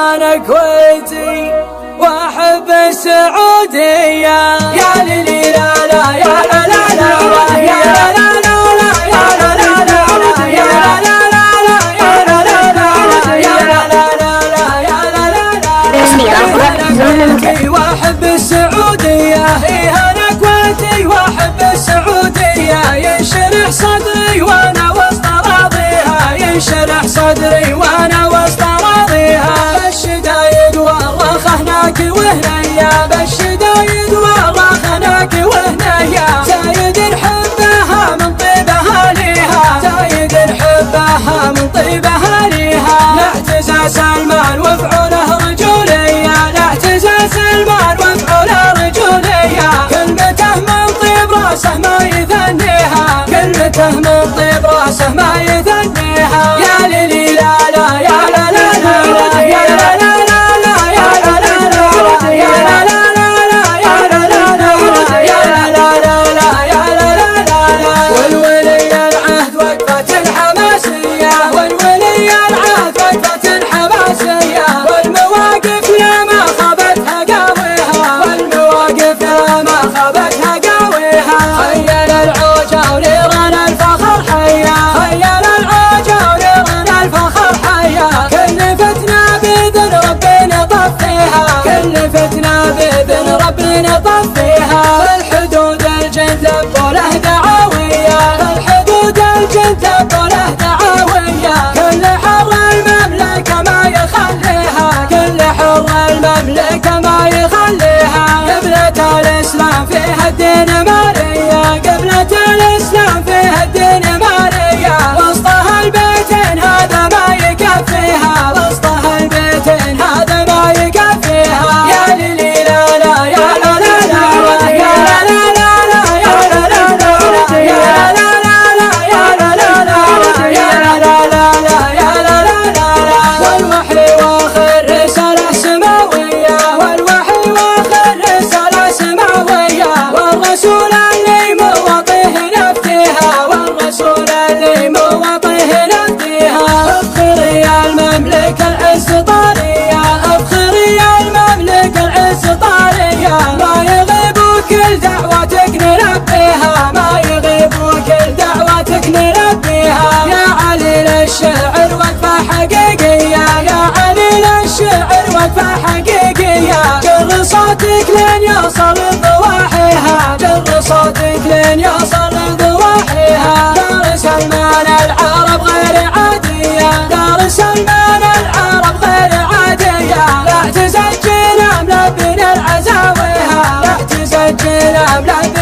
أنا كويتي وأحب السعودية. يا ليلي لا لا يا لا لا لا يا لا لا لا يا لا لا لا يا لا لا لا يا لا لا لا يا لا لا لا يا لا لا لا وأحب السعودية. أنا كويتي وأحب السعودية. ينشرح صدري وأنا وسط أراضيها. ينشرح صدري وأنا وسط أراضيها. بالشدايد والرخ هناك وهنيا. بالشدايد والرخ هناك وهنيا. زايد نحبها من طيب أهاليها. زايد نحبها من طيب أهاليها. نعتزى سلمان وفعوله رجولية. نعتزى سلمان وفعوله رجولية. كلمته من طيب راسه ما يثنيها. كلمته من طيب راسه ما يثنيها. يا ليلي لا لا يا لا لا لا يا لا لا لا يا لا لا لا يا لا لا لا يا لا لا لا يا لا لا لا يا لا لا لا. والولي العهد وقفة حماسية. والولي العهد وقفة حماسية. والمواقف لا ما خابتها قاويها. والمواقف لا ما خابتها قاويها. خيل العوجة ونيران الفخر حيا. خيل العوجة ونيران الفخر حيا. كلفتنا بإذن ربي نطفيها. كلفتنا بإذن ربي نطفيها. الحدود الجند لبوا له دعاوية. الحدود الجند لبوا له دعاوية. كل حر المملكة ما يخليها. كل حر المملكة ما يخليها. قبلة الإسلام فيها الدين مارية. قبلة الإسلام فيها الدين مارية. وسطها البيتين هذا ما يكفيها. وسطها البيتين هذا ما يكفيها. يا ليلي لا لا يا لا لا لا يا لا لا لا يا لا لا لا يا لا لا لا يا لا لا لا يا لا لا لا يا لا لا لا. والوحي واخر رسالة سماوية. والوحي واخر رسالة سماوية. والرسول اللي موطيه نفتيها. والرسول اللي موطيه نفتيها. افخري يا المملكة العز طارية. افخري يا المملكة العز طارية. ما يغيب كل دعوتك نلبيها. ما يغيب كل دعوتك نلبيها. يا علي للشعر وقفة حقيقية. يا علي للشعر وقفة حقيقية. جر صوتك لين يوصل لضواحيها. جر صوتك لين يوصل لضواحيها. دار سلمان العرب غير عادية. دار سلمان العرب غير عادية. لا تزجل ملبن العزاويها. لا تزجل ملبن